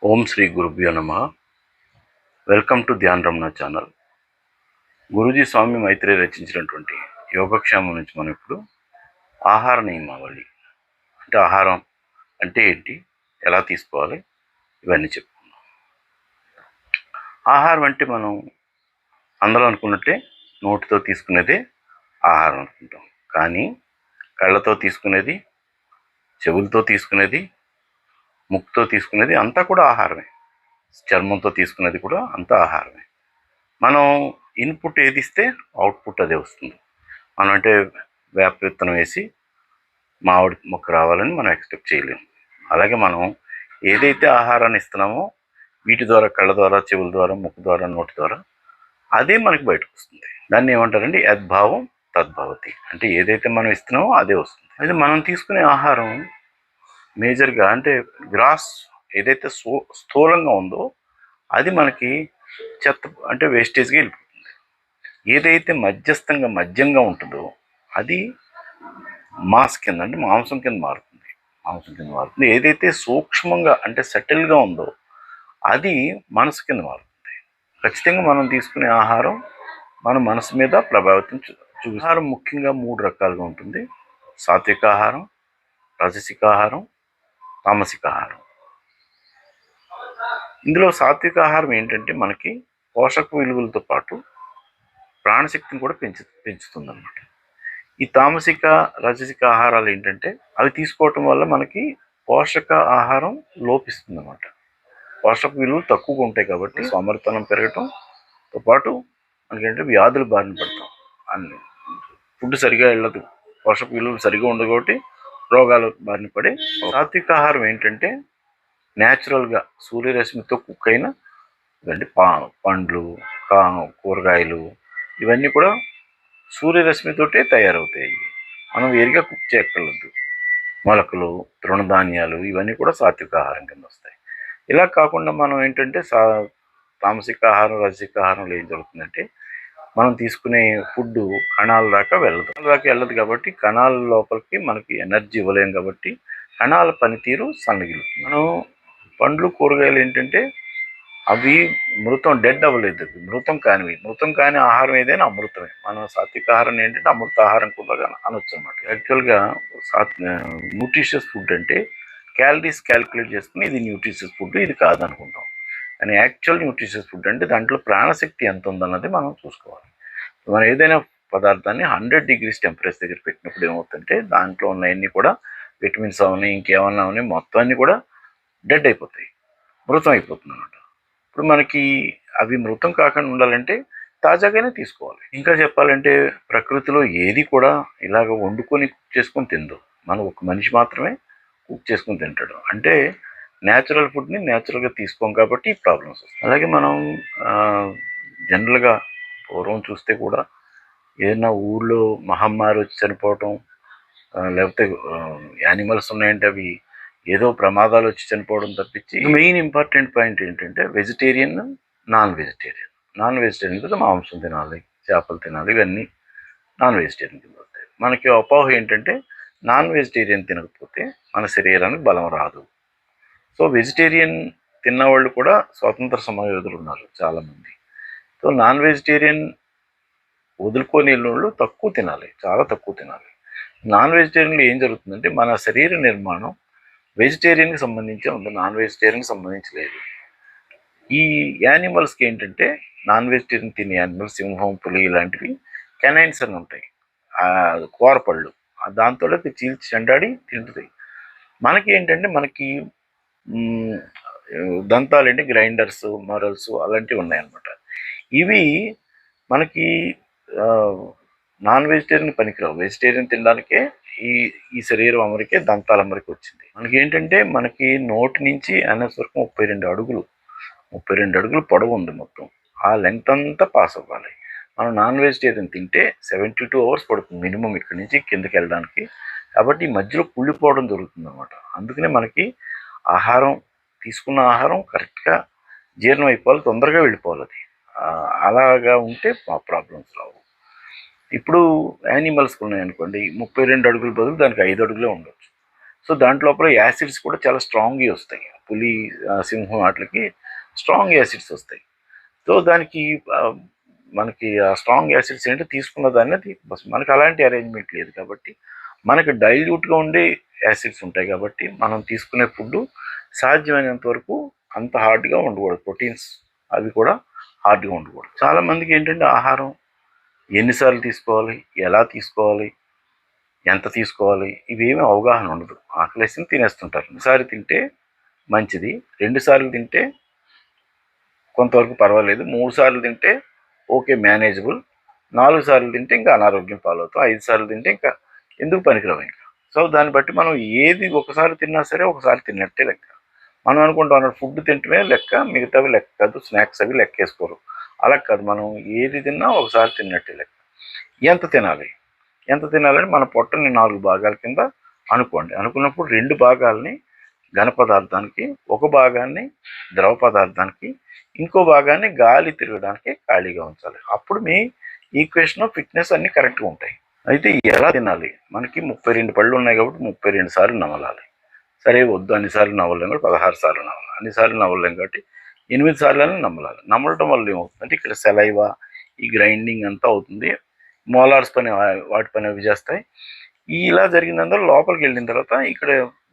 ఓం శ్రీ గురుభ్యో నమ. Welcome to Dhyan Ramana channel. Guruji Swami Maitreya రచించినటువంటి యోగక్షేమం నుంచి మనం ఇప్పుడు ఆహార నియమావళి అంటే ఆహారం అంటే ఏంటి, ఎలా తీసుకోవాలి, ఇవన్నీ చెప్పుకున్నాం. ఆహారం అంటే మనం అందరం అనుకున్నట్టే నోటితో తీసుకునేదే ఆహారం అనుకుంటాం. కానీ కళ్ళతో తీసుకునేది, చెవులతో తీసుకునేది, ముక్కుతో తీసుకునేది అంతా కూడా ఆహారమే. చర్మంతో తీసుకునేది కూడా అంతా ఆహారమే. మనం ఇన్పుట్ ఏది ఇస్తే అవుట్పుట్ అదే వస్తుంది. మనం అంటే వేప విత్తనం వేసి మామిడి మొక్క రావాలని మనం ఎక్స్పెక్ట్ చేయలేము. అలాగే మనం ఏదైతే ఆహారాన్ని ఇస్తున్నామో వీటి ద్వారా, కళ్ళ ద్వారా, చెవుల ద్వారా, ముక్కు ద్వారా, నోటి ద్వారా అదే మనకి బయటకు వస్తుంది. దాన్ని ఏమంటారండి, యద్భావం తద్భవతి. అంటే ఏదైతే మనం ఇస్తున్నామో అదే వస్తుంది. అయితే మనం తీసుకునే ఆహారం మేజర్గా అంటే గ్రాస్ ఏదైతే స్థూలంగా ఉందో అది మనకి చెత్త అంటే వేస్టేజ్గా వెళ్ళిపోతుంది. ఏదైతే మధ్యంగా ఉంటుందో అది మాస్ కింద అంటే మాంసం కింద మారుతుంది. ఏదైతే సూక్ష్మంగా అంటే సెటిల్గా ఉందో అది మనసు కింద మారుతుంది. ఖచ్చితంగా మనం తీసుకునే ఆహారం మన మనసు మీద ప్రభావితం ఆహారం ముఖ్యంగా 3 రకాలుగా ఉంటుంది: సాత్విక ఆహారం, రాజసిక ఆహారం, తామసిక ఆహారం. ఇందులో సాత్విక ఆహారం ఏంటంటే మనకి పోషక విలువలతో పాటు ప్రాణశక్తిని కూడా పెంచుతుంది అన్నమాట. ఈ తామసిక, రాజసిక ఆహారాలు ఏంటంటే అవి తీసుకోవటం వల్ల మనకి పోషక ఆహారం లోపిస్తుంది అన్నమాట. పోషక విలువలు తక్కువగా ఉంటాయి కాబట్టి సోమరితనం పెరగటంతో పాటు మనకేంటంటే వ్యాధులు బారిన పడతాం. అన్ని ఫుడ్ సరిగా వెళ్ళదు, పోషక విలువలు సరిగా ఉండదు కాబట్టి రోగాలు బారిన పడి. సాత్విక ఆహారం ఏంటంటే న్యాచురల్గా సూర్యరశ్మితో కుక్ అయిన ఇదండి పండ్లు, కూరగాయలు ఇవన్నీ కూడా సూర్యరశ్మితోటే తయారవుతాయి. మనం వేరుగా కుక్ చేయక్కర్లేదు. మొలకలు, తృణధాన్యాలు ఇవన్నీ కూడా సాత్విక ఆహారం కింద వస్తాయి. ఇలా కాకుండా మనం ఏంటంటే తామసిక ఆహారం, రజసిక ఆహారంలో ఏం జరుగుతుందంటే మనం తీసుకునే ఫుడ్ కణాల దాకా వెళ్ళదు కాబట్టి కణాల లోపలికి మనకి ఎనర్జీ ఇవ్వలేం కాబట్టి కణాల పనితీరు సన్నగిలుతుంది. మనం పండ్లు, కూరగాయలు ఏంటంటే అవి డెడ్ అవ్వలేదు, మృతం కాని ఆహారం ఏదైనా అమృతమే. మనం సాత్విక ఆహారం ఏంటంటే అమృత ఆహారం కూడా అనొచ్చు అనమాట. యాక్చువల్గా న్యూట్రిషియస్ ఫుడ్ అంటే క్యాలరీస్ క్యాలిక్యులేట్ చేసుకుని ఇది న్యూట్రిషియస్ ఫుడ్, ఇది కాదనుకుంటాం. కానీ యాక్చువల్ న్యూట్రిషియస్ ఫుడ్ అంటే దాంట్లో ప్రాణశక్తి ఎంత ఉందన్నది మనం చూసుకోవాలి. మనం ఏదైనా పదార్థాన్ని 100 degrees టెంపరేచర్ దగ్గర పెట్టినప్పుడు ఏమవుతుందంటే దాంట్లో ఉన్నవన్నీ కూడా విటమిన్స్ అవని ఇంకేమన్నా అవని మొత్తం అన్నీ కూడా డెడ్ అయిపోతాయి, మృతం అయిపోతుంది అనమాట. ఇప్పుడు మనకి అవి మృతం కాకుండా ఉండాలంటే తాజాగానే తీసుకోవాలి. ఇంకా చెప్పాలంటే ప్రకృతిలో ఏది కూడా ఇలాగ వండుకొని కుక్ చేసుకొని తిందు. మనం ఒక మనిషి మాత్రమే కుక్ చేసుకొని తింటాడు. అంటే న్యాచురల్ ఫుడ్ని న్యాచురల్గా తీసుకోం కాబట్టి ప్రాబ్లమ్స్ వస్తాయి. అలాగే మనం జనరల్గా పూర్వం చూస్తే కూడా ఏదైనా ఊళ్ళో మహమ్మారి వచ్చి చనిపోవటం, లేకపోతే యానిమల్స్ ఉన్నాయంటే అవి ఏదో ప్రమాదాలు వచ్చి చనిపోవడం తప్పించి మెయిన్ ఇంపార్టెంట్ పాయింట్ ఏంటంటే వెజిటేరియన్, నాన్ వెజిటేరియన్ కదా మాంసం తినాలి, చేపలు తినాలి, ఇవన్నీ నాన్ వెజిటేరియన్ కింద వస్తాయి. మనకి అపోహ ఏంటంటే నాన్ వెజిటేరియన్ తినకపోతే మన శరీరానికి బలం రాదు. సో వెజిటేరియన్ తిన్నవాళ్ళు కూడా స్వాతంత్ర సమరయోధులు ఉన్నారు చాలామంది. సో నాన్ వెజిటేరియన్ వదులుకొని వాళ్ళు తక్కువ తినాలి, చాలా తక్కువ తినాలి. నాన్ వెజిటేరియన్లో ఏం జరుగుతుందంటే మన శరీర నిర్మాణం వెజిటేరియన్కి సంబంధించే ఉంది, నాన్ వెజిటేరియన్కి సంబంధించి లేదు. ఈ యానిమల్స్కి ఏంటంటే నాన్ వెజిటేరియన్ తినే యానిమల్స్ సింహం, పులి ఇలాంటివి కెనైన్స్ అని ఉంటాయి, కోరపళ్ళు, దాంతో చీల్చి చెండాడి తింటుంది. మనకి ఏంటంటే మనకి దంతాలు ఏంటి గ్రైండర్స్, మరల్స్ అలాంటివి ఉన్నాయన్నమాట. ఇవి మనకి నాన్ వెజిటేరియన్ పనికిరావు. వెజిటేరియన్ తినడానికే ఈ శరీరం అమరికే దంతాల అమరిక వచ్చింది. మనకి ఏంటంటే మనకి నోటి నుంచి అనస్ వరకు 32 అడుగులు పొడవు ఉంది మొత్తం. ఆ లెంగ్త్ అంతా పాస్ అవ్వాలి. మనం నాన్ వెజిటేరియన్ తింటే 72 hours పడుతుంది మినిమం ఇక్కడి నుంచి కిందకి వెళ్ళడానికి. కాబట్టి ఈ మధ్యలో కుళ్ళిపోవడం జరుగుతుంది అనమాట. అందుకనే మనకి తీసుకున్న ఆహారం కరెక్ట్గా జీర్ణం అయిపోవాలి, తొందరగా వెళ్ళిపోవాలి. అది అలాగా ఉంటే మా ప్రాబ్లమ్స్ రావు. ఇప్పుడు యానిమల్స్కి ఉన్నాయనుకోండి 32 అడుగుల బదులు దానికి 5 అడుగులే ఉండొచ్చు. సో దాంట్లోపల యాసిడ్స్ కూడా చాలా స్ట్రాంగ్గా వస్తాయి. పులి, సింహం వాటికి స్ట్రాంగ్ యాసిడ్స్ వస్తాయి. సో దానికి మనకి ఆ స్ట్రాంగ్ యాసిడ్స్ ఏంటో తీసుకున్న దాన్ని అది మనకి అలాంటి అరేంజ్మెంట్ లేదు కాబట్టి మనకి డైల్యూట్గా ఉండే యాసిడ్స్ ఉంటాయి కాబట్టి మనం తీసుకునే ఫుడ్ సాధ్యమైనంత వరకు అంత హార్డ్గా ఉండకూడదు. ప్రోటీన్స్ అవి కూడా హార్డ్గా ఉండకూడదు. చాలామందికి ఏంటంటే ఆహారం ఎన్నిసార్లు తీసుకోవాలి, ఎలా తీసుకోవాలి, ఎంత తీసుకోవాలి ఇవేమీ అవగాహన ఉండదు. ఆకలేసి తినేస్తుంటారు. ఒకసారి తింటే మంచిది, 2 సార్లు తింటే కొంతవరకు పర్వాలేదు, 3 సార్లు తింటే ఓకే మేనేజబుల్, 4 సార్లు తింటే ఇంకా అనారోగ్యం పాలవుతాం, 5 సార్లు తింటే ఇంకా ఎందుకు పనికిరావు ఇంకా. సో దాన్ని బట్టి మనం ఏది ఒకసారి తిన్నా సరే ఒకసారి తిన్నట్టే లెక్క. మనం అనుకుంటాం ఫుడ్ తింటమే లెక్క, మిగతావి లెక్క కాదు, స్నాక్స్ అవి లెక్క వేసుకోరు. అలా కాదు, మనం ఏది తిన్నా ఒకసారి తిన్నట్టే లెక్క. ఎంత తినాలి, ఎంత తినాలని మన పొట్టని 4 భాగాల కింద అనుకోండి. అనుకున్నప్పుడు 2 భాగాల్ని ఘన పదార్థానికి, ఒక భాగాన్ని ద్రవ పదార్థానికి, ఇంకో భాగాన్ని గాలి తిరగడానికి ఖాళీగా ఉంచాలి. అప్పుడు మీ ఈక్వేషన్ ఆఫ్ ఫిట్నెస్ అన్నీ కరెక్ట్గా ఉంటాయి. అయితే ఎలా తినాలి, మనకి 32 పళ్ళు ఉన్నాయి కాబట్టి 32 సార్లు నమలాలి. సరే వద్దు అన్నిసార్లు నవ్వలేం కాబట్టి 16 సార్లు నవ్వాలి. అన్నిసార్లు నవ్వలేం కాబట్టి 8 సార్లు నమ్మలాలి. నమ్మలటం వల్ల ఏమవుతుందంటే ఇక్కడ సెలైవా, ఈ గ్రైండింగ్ అంతా అవుతుంది, మోలార్స్ పని వాటి పని అవి చేస్తాయి. ఇలా జరిగినందువల్ల లోపలికి వెళ్ళిన తర్వాత ఇక్కడ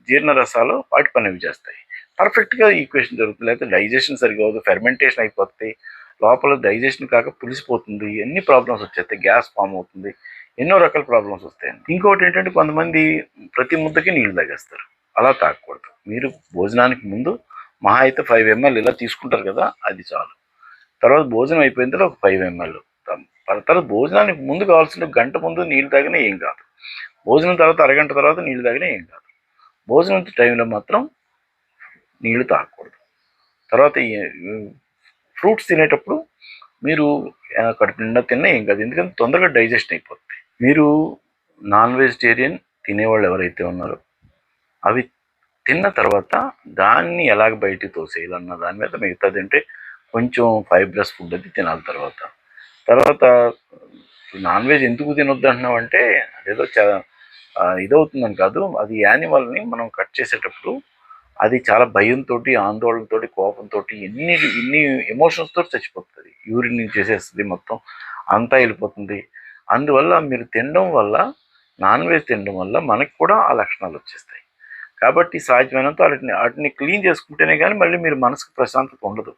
జీర్ణరసాలు వాటి పని అవి చేస్తాయి. పర్ఫెక్ట్గా ఈక్వేషన్ జరుగుతుంది. లేకపోతే డైజెషన్ సరిగా అవుతుంది, ఫెర్మెంటేషన్ అయిపోతాయి, లోపల డైజెషన్ కాక పులిసిపోతుంది, ఎన్ని ప్రాబ్లమ్స్ వచ్చేస్తాయి, గ్యాస్ ఫామ్ అవుతుంది, ఎన్నో రకాల ప్రాబ్లమ్స్ వస్తాయి. ఇంకోటి ఏంటంటే కొంతమంది ప్రతి ముద్దకి నీళ్ళు తాగేస్తారు. అలా తాగకూడదు. మీరు భోజనానికి ముందు మహా అయితే 5 ml ఇలా తీసుకుంటారు కదా, అది చాలు. తర్వాత భోజనం అయిపోయిన తర్వాత ఒక 5 ml. తర్వాత భోజనానికి ముందు కావాల్సిన గంట ముందు నీళ్ళు తాగినా ఏం కాదు, భోజనం తర్వాత అరగంట తర్వాత నీళ్ళు తాగినా ఏం కాదు. భోజనం టైంలో మాత్రం నీళ్లు తాగకూడదు. తర్వాత ఫ్రూట్స్ తినేటప్పుడు మీరు కడుపు నిండా తిన్నా ఏం కాదు, ఎందుకంటే తొందరగా డైజెషన్ అయిపోతుంది. మీరు నాన్ వెజిటేరియన్ తినేవాళ్ళు ఎవరైతే ఉన్నారో అవి తిన్న తర్వాత దాన్ని ఎలాగ బయటికి తోసేయాలన్న దాని మీద మిగతాది అంటే కొంచెం ఫైబ్రస్ ఫుడ్ అది తినాలి. తర్వాత నాన్ వెజ్ ఎందుకు తినొద్దు అంటున్నావు అంటే అదేదో ఇదవుతుందని కాదు, అది యానిమల్ని మనం కట్ చేసేటప్పుడు అది చాలా భయంతో, ఆందోళనతో, కోపంతో, ఇన్ని ఎమోషన్స్తో చచ్చిపోతుంది. యూరిన్ చేసేస్తుంది, మొత్తం అంతా వెళ్ళిపోతుంది. అందువల్ల మీరు తినడం వల్ల, నాన్ వెజ్ తినడం వల్ల మనకి కూడా ఆ లక్షణాలు వచ్చేస్తాయి. కాబట్టి సాధ్యమైనంత వాటిని క్లీన్ చేసుకుంటేనే కానీ మళ్ళీ మీరు మనసుకు ప్రశాంతత ఉండదు.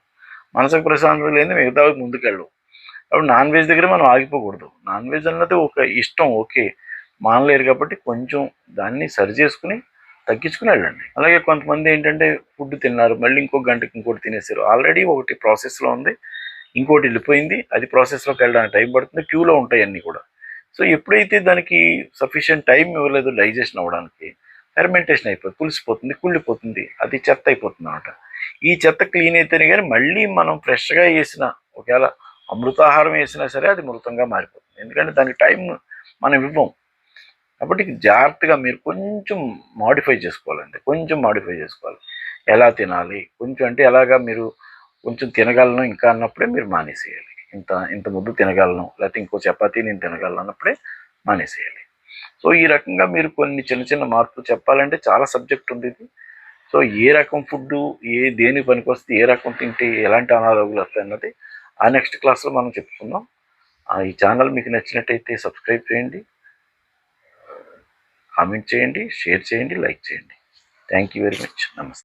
మనసుకు ప్రశాంతత లేని మిగతా ముందుకెళ్ళవు. కాబట్టి నాన్ వెజ్ దగ్గర మనం ఆగిపోకూడదు. నాన్ వెజ్ అన్నది ఒక ఇష్టం, ఓకే, మానలేరు కాబట్టి కొంచెం దాన్ని సరి చేసుకుని తగ్గించుకుని వెళ్ళండి. అలాగే కొంతమంది ఏంటంటే ఫుడ్ తిన్నారు, మళ్ళీ ఇంకో గంటకి ఇంకోటి తినేసారు. ఆల్రెడీ ఒకటి ప్రాసెస్లో ఉంది, ఇంకోటి వెళ్ళిపోయింది, అది ప్రాసెస్లోకి వెళ్ళడానికి టైం పడుతుంది, క్యూలో ఉంటాయి అన్నీ కూడా. సో ఎప్పుడైతే దానికి సఫిషియెంట్ టైం ఇవ్వలేదు డైజెషన్ అవ్వడానికి, ఫెర్మెంటేషన్ అయిపోతుంది, పులిసిపోతుంది, కుళ్ళిపోతుంది, అది చెత్త అయిపోతుంది అన్నమాట. ఈ చెత్త క్లీన్ అయితేనే కానీ మళ్ళీ మనం ఫ్రెష్గా వేసిన, ఒకవేళ అమృతాహారం వేసినా సరే అది మృతంగా మారిపోతుంది, ఎందుకంటే దానికి టైం మనం ఇవ్వం. కాబట్టి జాగ్రత్తగా మీరు కొంచెం మాడిఫై చేసుకోవాలండి, కొంచెం మాడిఫై చేసుకోవాలి. ఎలా తినాలి కొంచెం అంటే ఎలాగా, మీరు కొంచెం తినగలను ఇంకా అన్నప్పుడే మీరు మానేసేయాలి. ఇంత ముద్దు తినగలను, లేకపోతే ఇంకో చపాతీ నేను తినగలను అన్నప్పుడే మానేసేయాలి. సో ఈ రకంగా మీరు కొన్ని చిన్న చిన్న మార్పులు చెప్పాలంటే చాలా సబ్జెక్ట్ ఉంది ఇది. సో ఏ రకం ఫుడ్డు దేని పనికి వస్తే, ఏ రకం తింటే ఎలాంటి అనారోగ్యాలు వస్తాయి అన్నది ఆ నెక్స్ట్ క్లాస్లో మనం చెప్పుకుందాం. ఈ ఛానల్ మీకు నచ్చినట్టయితే సబ్స్క్రైబ్ చేయండి, కామెంట్ చేయండి, షేర్ చేయండి, లైక్ చేయండి. Thank you very much. నమస్తే.